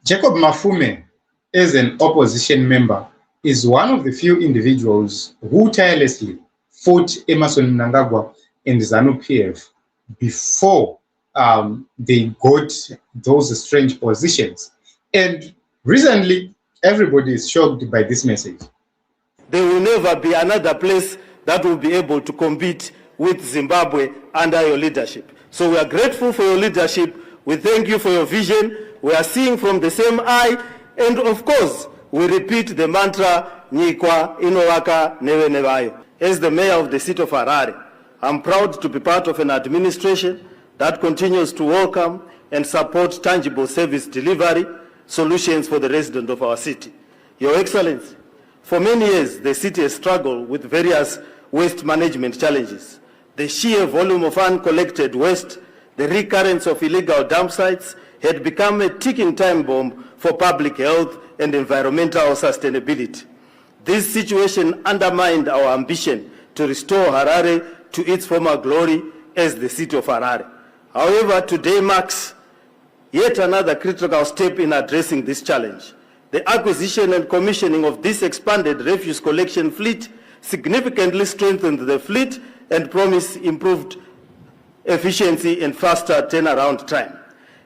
Jacob Mafume, as an opposition member, is one of the few individuals who tirelessly fought Emmerson Mnangagwa and ZANU-PF before they got those strange positions. And recently, everybody is shocked by this message. There will never be another place that will be able to compete with Zimbabwe under your leadership. So we are grateful for your leadership. We thank you for your vision. We are seeing from the same eye. And of course, we repeat the mantra, Nyikwa Inowaka Newe Nevayo. As the mayor of the city of Harare, I'm proud to be part of an administration that continues to welcome and support tangible service delivery solutions for the residents of our city. Your Excellency, for many years, the city has struggled with various waste management challenges. The sheer volume of uncollected waste, the recurrence of illegal dump sites had become a ticking time bomb for public health and environmental sustainability. This situation undermined our ambition to restore Harare to its former glory as the city of Harare. However, today marks yet another critical step in addressing this challenge. The acquisition and commissioning of this expanded refuse collection fleet significantly strengthened the fleet and promised improved efficiency and faster turnaround time.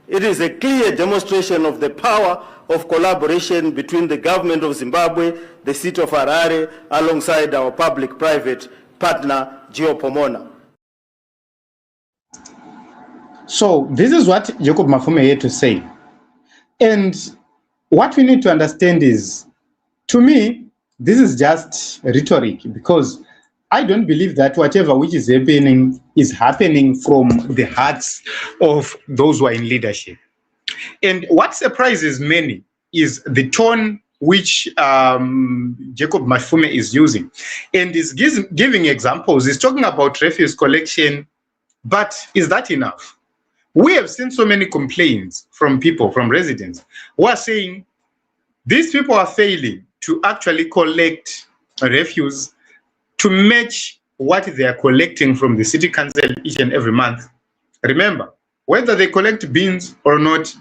It is a clear demonstration of the power of collaboration between the government of Zimbabwe, the city of Harare, alongside our public-private partner, GeoPomona. So this is what Jacob Mafume had to say. And what we need to understand is, to me, this is just rhetoric, because I don't believe that whatever which is happening from the hearts of those who are in leadership. And what surprises many is the tone which Jacob Mafume is using. And is giving examples. He's talking about refuse collection, but is that enough? We have seen so many complaints from people, from residents, who are saying these people are failing to actually collect refuse to match what they are collecting from the city council each and every month. Remember, whether they collect bins or not,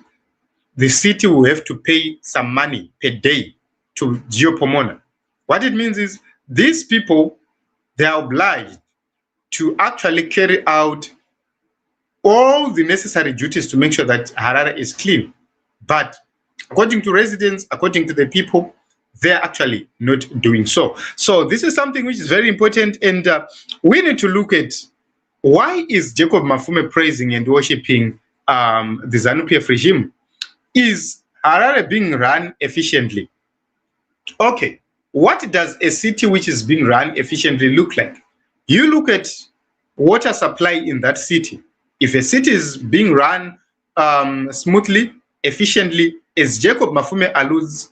the city will have to pay some money per day to GeoPomona. What it means is these people, they are obliged to actually carry out all the necessary duties to make sure that Harare is clean. But according to residents, according to the people, they're actually not doing so. So this is something which is very important, and we need to look at why is Jacob Mafume praising and worshipping the ZANU-PF regime? Is Harare being run efficiently? Okay, what does a city which is being run efficiently look like? You look at water supply in that city. If a city is being run smoothly, efficiently, as Jacob Mafume alludes,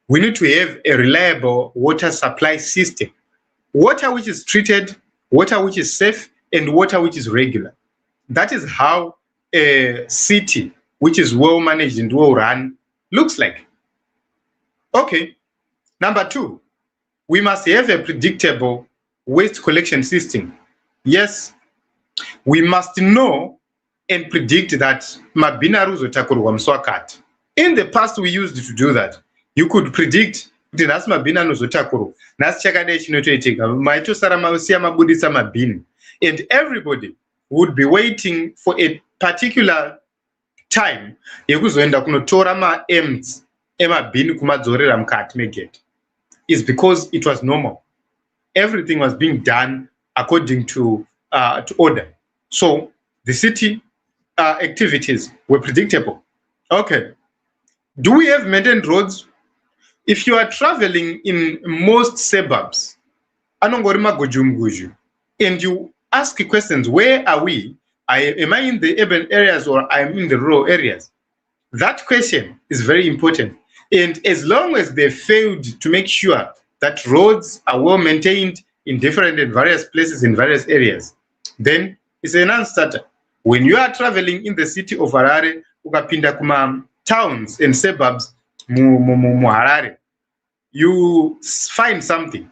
we need to have a reliable water supply system. Water which is treated, water which is safe, and water which is regular. That is how a city which is well managed and well run looks like. Okay, number two, we must have a predictable waste collection system. Yes, we must know and predict that mabhini arizotakurwa musi wakati. In the past, we used to do that. You could predict kuti nhasi mabhini anozotakurwa, nhasi chakadai chinotoitika, maitosara masiya mabudisa mabhini. And everybody would be waiting for a particular time yekuzoenda kunotora ma-M's emabhini kumadzorera mukati megate. Is because it was normal. Everything was being done according to order. So the city activities were predictable. Okay. Do we have maintained roads? If you are traveling in most suburbs, and you ask questions, where are we? Am I in the urban areas or I'm in the rural areas? That question is very important. And as long as they failed to make sure that roads are well maintained in different and various places in various areas, then it's a non-starter. When you are traveling in the city of Harare, ukapinda kuma towns and suburbs mu Harare, you find something.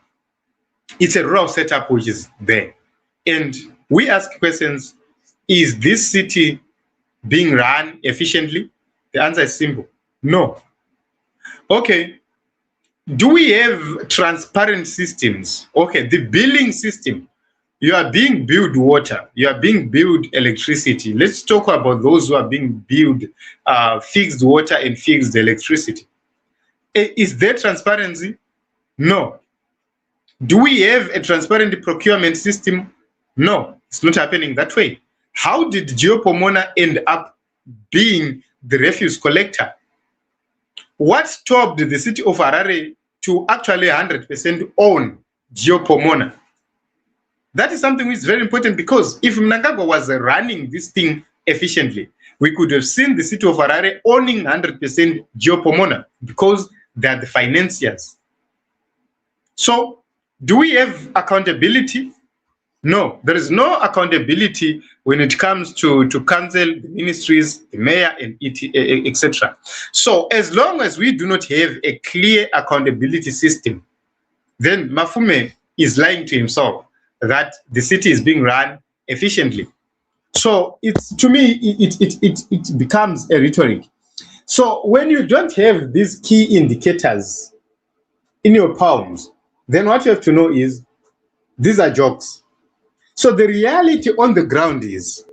It's a rural setup which is there. And we ask questions, is this city being run efficiently? The answer is simple. No. Okay. Do we have transparent systems? Okay, the billing system. You are being billed water, you are being billed electricity. Let's talk about those who are being billed fixed water and fixed electricity. Is there transparency? No. Do we have a transparent procurement system? No, it's not happening that way. How did GeoPomona end up being the refuse collector? What stopped the city of Harare to actually 100% own GeoPomona? That is something which is very important, because if Mnangagwa was running this thing efficiently, we could have seen the city of Harare owning 100% GeoPomona, because they are the financiers. So, do we have accountability? No, there is no accountability when it comes to council, the ministries, the mayor, and etc. So, as long as we do not have a clear accountability system, then Mafume is lying to himself that the city is being run efficiently. So, it's, to me, it becomes a rhetoric. So, when you don't have these key indicators in your palms, then what you have to know is these are jokes. So the reality on the ground is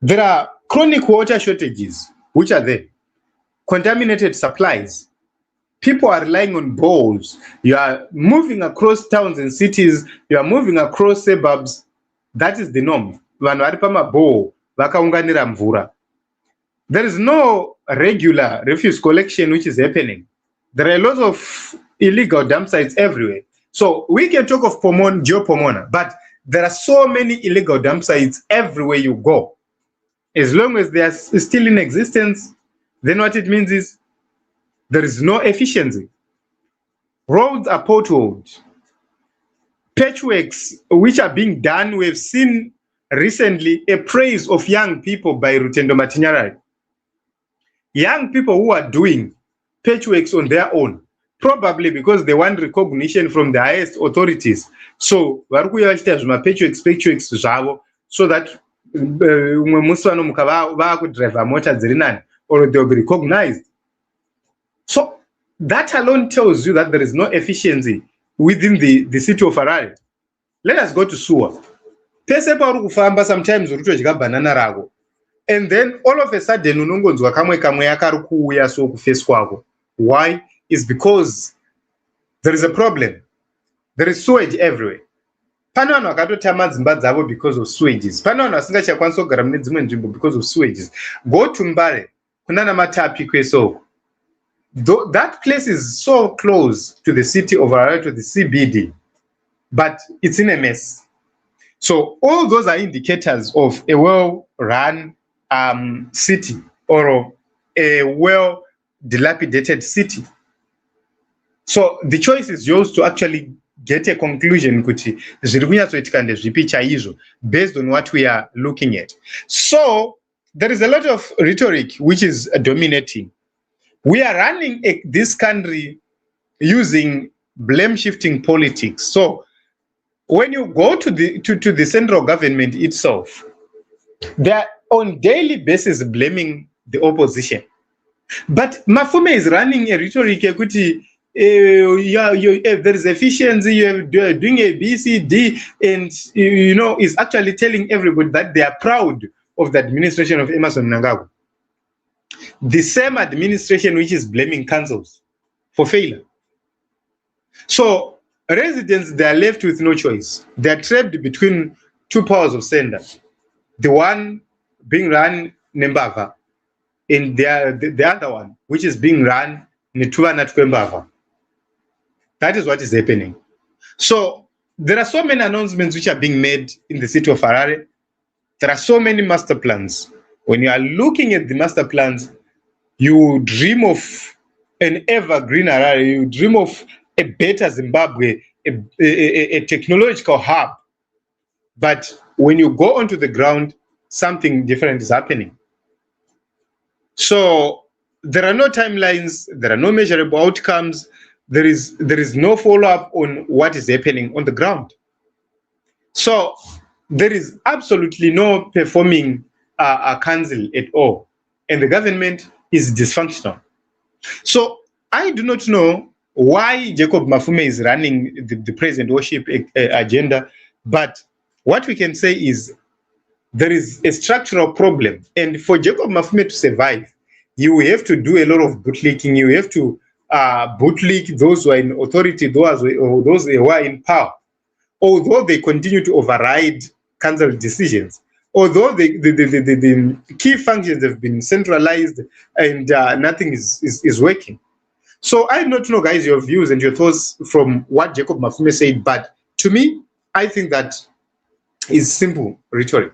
there are chronic water shortages, which are there, contaminated supplies. People are relying on bowls. You are moving across towns and cities. You are moving across suburbs. That is the norm. There is no regular refuse collection which is happening. There are lots of illegal dump sites everywhere. So we can talk of GeoPomona, but there are so many illegal dump sites everywhere you go. As long as they are still in existence, then what it means is there is no efficiency. Roads are potholed. Patchworks which are being done, we've seen recently a praise of young people by Rutendo Matinyarari. Young people who are doing patchworks on their own, probably because they want recognition from the highest authorities. So, patchworks so that or they'll be recognized. So, that alone tells you that there is no efficiency within the city of Harare. Let us go to Suwa. Sometimes banana rago. And then all of a sudden, unongonzwa kamwe yakarukuya so kuface kwako. Why? Is because there is a problem. There is sewage everywhere. Pane vanhu vakatotama dzimba dzavo because of sewages. Pane vanhu vasingachakwanisi kugara mune dzimwe nzvimbo because of sewages. Go to Mbare, kunana Matapi kwesoko. That place is so close to the city of Harare, to the CBD, but it's in a mess. So all those are indicators of a well-run city or a well-dilapidated city. So the choice is yours to actually get a conclusion based on what we are looking at. So there is a lot of rhetoric which is dominating. We are running this country using blame-shifting politics. So when you go to the central government itself, they are on daily basis blaming the opposition. But Mafume is running a rhetoric there is efficiency, you're doing a BCD, and is actually telling everybody that they are proud of the administration of Emmerson Mnangagwa. The same administration which is blaming councils for failure. So residents, they are left with no choice. They are trapped between two powers of sender. The one being run Nembava, and the other one which is being run Nituva Natkwembava. That is what is happening. So there are so many announcements which are being made in the city of Harare. There are so many master plans. When you are looking at the master plans, you dream of an evergreen Harare, you dream of a better Zimbabwe, a technological hub. But when you go onto the ground, something different is happening. So there are no timelines, there are no measurable outcomes, there is no follow-up on what is happening on the ground. So there is absolutely no performing council at all, and the government is dysfunctional. So I do not know why Jacob Mafume is running the present worship agenda, but what we can say is there is a structural problem, and for Jacob Mafume to survive, you have to do a lot of bootlicking. You have to bootlick those who are in authority, those who are in power, although they continue to override council decisions, although the key functions have been centralized and nothing is working. So I do not know, guys, your views and your thoughts from what Jacob Mafume said, but to me, I think that is simple rhetoric.